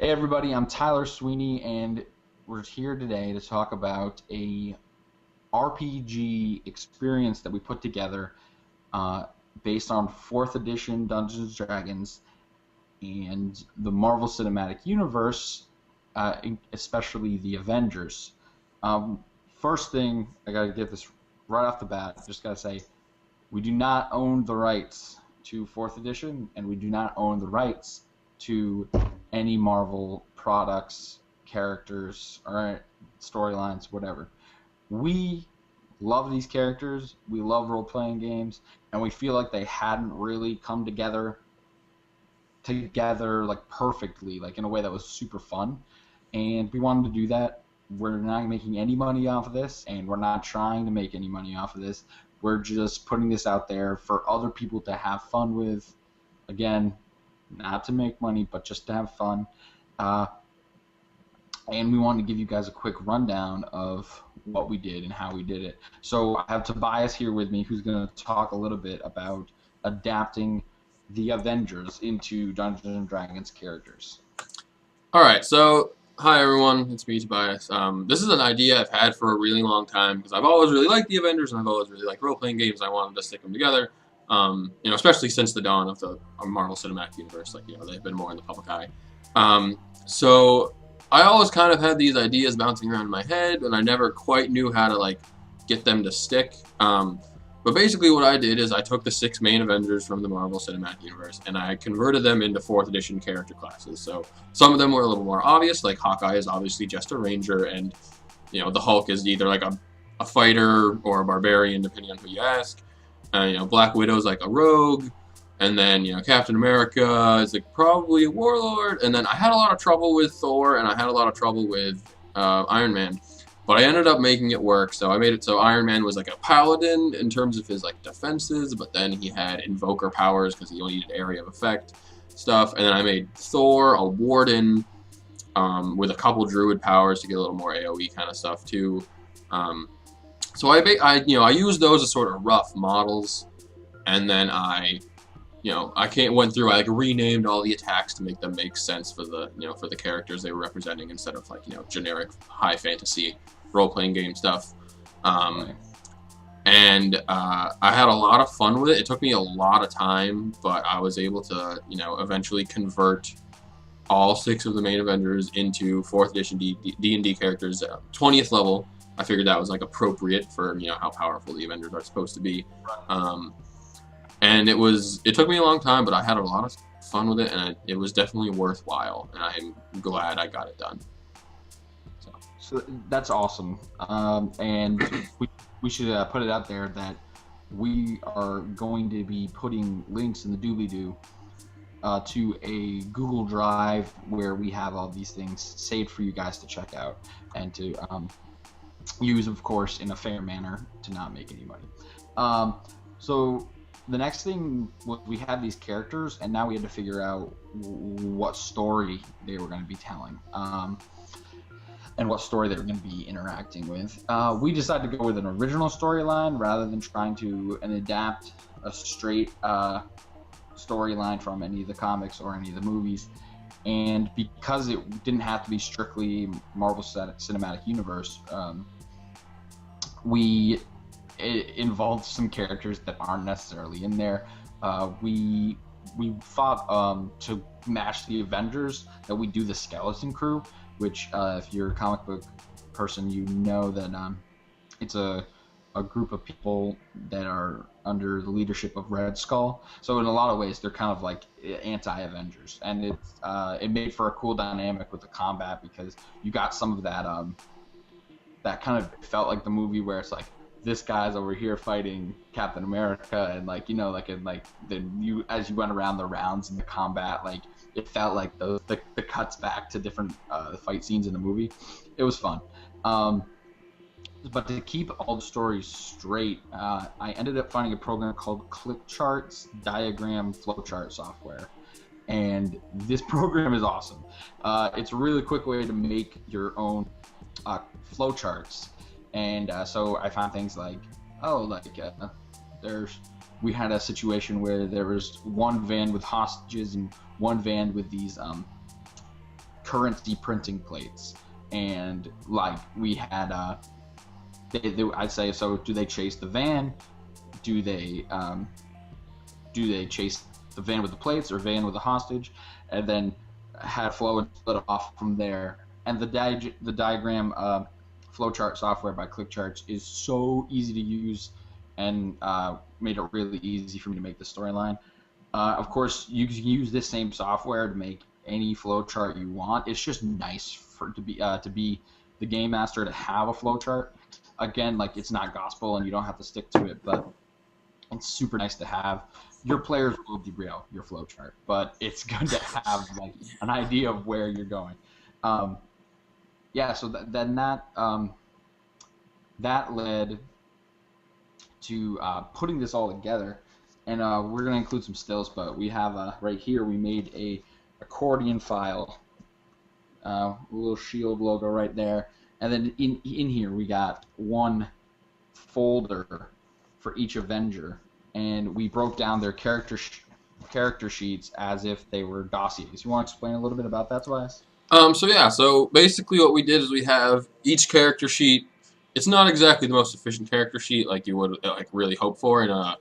Hey everybody, I'm Tyler Sweeney, and we're here today to talk about a RPG experience that we put together uh, based on 4th edition Dungeons & Dragons and the Marvel Cinematic Universe, especially the Avengers. Um, First thing, I gotta get this right off the bat, just gotta say, we do not own the rights to 4th edition, and we do not own the rights to any Marvel products, characters, or storylines, whatever. We love these characters, we love role-playing games, and we feel like they hadn't really come together like perfectly, like in a way that was super fun. And we wanted to do that. We're not making any money off of this, and we're not trying to make any money off of this. We're just putting this out there for other people to have fun with. Again, not to make money, but just to have fun. Uh, and we wanted to give you guys a quick rundown of what we did and how we did it. So I have Tobias here with me, who's going to talk a little bit about adapting the Avengers into Dungeons and Dragons characters. All right, so hi everyone, it's me, Tobias. This is an idea I've had for a really long time because I've always really liked the Avengers and I've always really liked role-playing games. I wanted to stick them together, especially since the dawn of the Marvel Cinematic Universe. They've been more in the public eye. So I always kind of had these ideas bouncing around in my head, and I never quite knew how to get them to stick. But basically what I did is I took the 6 main Avengers from the Marvel Cinematic Universe and I converted them into 4th edition character classes. So some of them were a little more obvious, like Hawkeye is obviously just a ranger, and the Hulk is either like a fighter or a barbarian, depending on who you ask. Black Widow's like a rogue, and then Captain America is like probably a warlord. And then I had a lot of trouble with Thor, and I had a lot of trouble with Iron Man. But I ended up making it work, so I made it so Iron Man was like a paladin in terms of his defenses, but then he had invoker powers because he only needed area of effect stuff. And then I made Thor a warden with a couple druid powers to get a little more AoE kind of stuff too. So I used those as sort of rough models, and then I went through. I renamed all the attacks to make them make sense for the characters they were representing, instead of generic high fantasy role-playing game stuff. And I had a lot of fun with it. It took me a lot of time, but I was able to eventually convert all 6 of the main Avengers into 4th edition D&D characters, 20th level. I figured that was appropriate for how powerful the Avengers are supposed to be. And it took me a long time, but I had a lot of fun with it, and it was definitely worthwhile, and I'm glad I got it done. So that's awesome. And we should put it out there that we are going to be putting links in the doobly-doo to a Google Drive where we have all these things saved for you guys to check out and to use, of course, in a fair manner to not make any money. So the next thing was we had these characters, and now we had to figure out what story they were going to be telling, and what story they were going to be interacting with. We decided to go with an original storyline rather than trying to adapt a straight storyline from any of the comics or any of the movies. And because it didn't have to be strictly Marvel Cinematic Universe, it involved some characters that aren't necessarily in there. We thought to match the Avengers that we do the Skeleton Crew, which if you're a comic book person, you know that it's a group of people that are under the leadership of Red Skull. So in a lot of ways, they're kind of like anti-Avengers, and it made for a cool dynamic with the combat, because you got some of that that kind of felt like the movie where it's like, this guy's over here fighting Captain America, and then you, as you went around the rounds in the combat, it felt like the cuts back to different fight scenes in the movie. It was fun. But to keep all the stories straight, I ended up finding a program called ClickCharts Diagram Flowchart Software. And this program is awesome. It's a really quick way to make your own flowcharts. And so I found things like, we had a situation where there was one van with hostages and one van with these currency printing plates, and like we had I'd say, so do they chase the van? Do they chase the van with the plates or van with the hostage? And then had flow and split off from there. And the diagram flowchart software by ClickCharts is so easy to use, and made it really easy for me to make the storyline. Of course, you can use this same software to make any flowchart you want. It's just nice to be the game master, to have a flowchart. Again, like, it's not gospel and you don't have to stick to it, but it's super nice to have. Your players will derail your flowchart, but it's good to have like an idea of where you're going. Yeah, so then that led to putting this all together, and we're going to include some stills, but we have right here we made a accordion file, a little shield logo right there, and then in here we got one folder for each Avenger, and we broke down their character sheets as if they were dossiers. You want to explain a little bit about that, Tobias? So basically what we did is we have each character sheet. It's not exactly the most efficient character sheet like you would like really hope for in a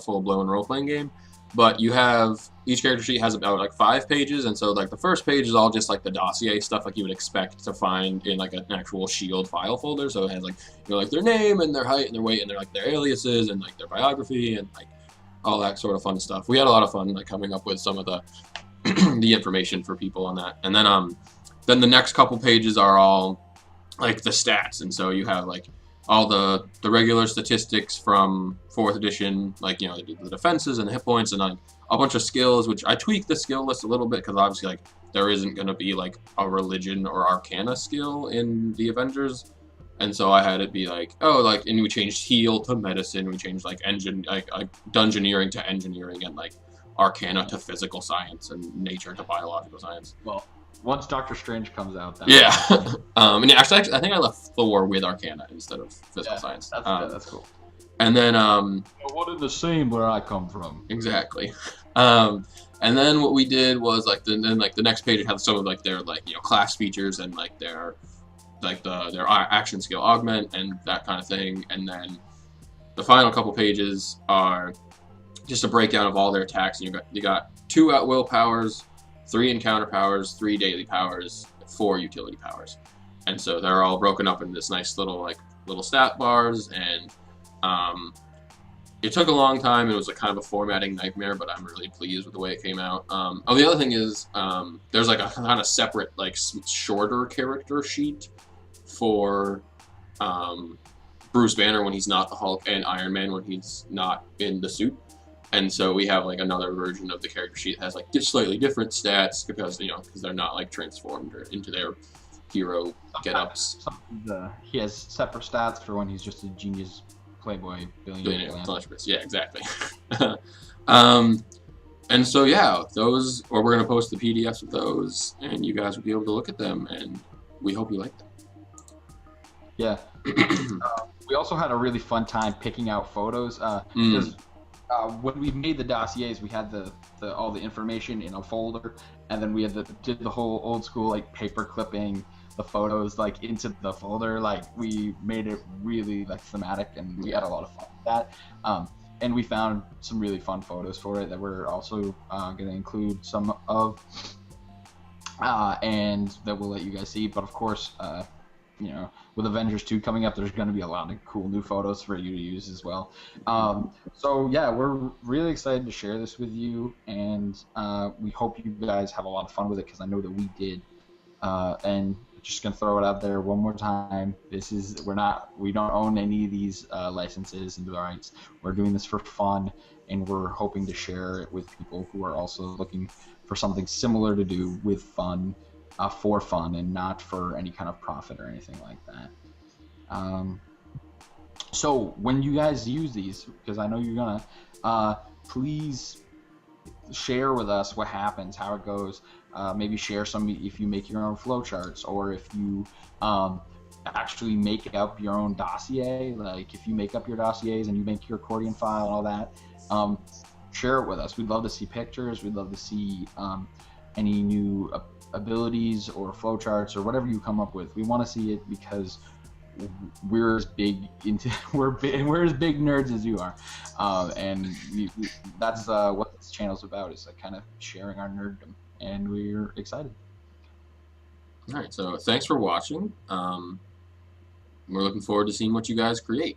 full-blown role-playing game, but you have each character sheet has about like 5 pages, and so like the first page is all just like the dossier stuff like you would expect to find in like an actual Shield file folder. So it has like, you know, like their name and their height and their weight and their aliases and like their biography and like all that sort of fun stuff. We had a lot of fun like coming up with some of the the information for people on that. And then the next couple pages are all like the stats, and so you have like all the regular statistics from 4th edition, like, you know, the defenses and the hit points, and like a bunch of skills, which I tweaked the skill list a little bit because obviously like there isn't going to be like a religion or arcana skill in the Avengers, and so I had it be like, oh, like, and we changed heal to medicine, we changed like dungeoneering to engineering, and like arcana to physical science, and nature to biological science. Well, once Doctor Strange comes out, then yeah. And actually, I think I left Thor with arcana instead of physical science. That's good. That's cool. And then what in the same where I come from? Exactly. And then what we did was like the next page had some of like their like, you know, class features and like their action skill augment and that kind of thing. And then the final couple pages are just a breakdown of all their attacks. And you got 2 at will powers, 3 encounter powers, 3 daily powers, 4 utility powers, and so they're all broken up into this nice little stat bars. And it took a long time. It was a kind of a formatting nightmare, but I'm really pleased with the way it came out. Oh, the other thing is there's like a kind of separate like shorter character sheet for Bruce Banner when he's not the Hulk, and Iron Man when he's not in the suit. And so we have like another version of the character sheet that has like slightly different stats because, you know, because they're not like transformed or into their hero get-ups. He has separate stats for when he's just a genius playboy billionaire. Yeah, exactly. And so yeah, those, or we're gonna post the PDFs of those, and you guys will be able to look at them, and we hope you like them. Yeah. We also had a really fun time picking out photos because. When we made the dossiers, we had all the information in a folder, and then we did the whole old school like paper clipping the photos like into the folder. Like, we made it really like thematic, and we had a lot of fun with that. And we found some really fun photos for it that we're also going to include some of, and that we'll let you guys see. But of course, you know, with Avengers 2 coming up, there's going to be a lot of cool new photos for you to use as well. So yeah, we're really excited to share this with you, and we hope you guys have a lot of fun with it, because I know that we did. And just gonna throw it out there one more time. We don't own any of these licenses and rights. We're doing this for fun, and we're hoping to share it with people who are also looking for something similar to do with fun. For fun and not for any kind of profit or anything like that. So when you guys use these, because I know you're gonna, please share with us what happens, how it goes. Maybe share some if you make your own flowcharts, or if you actually make up your own dossier. Like, if you make up your dossiers and you make your accordion file and all that, share it with us. We'd love to see pictures. We'd love to see any new abilities or flowcharts or whatever you come up with. We want to see it because we're as big into we're as big nerds as you are, and that's what this channel's about, is like kind of sharing our nerddom, and we're excited. All right, so thanks for watching. We're looking forward to seeing what you guys create.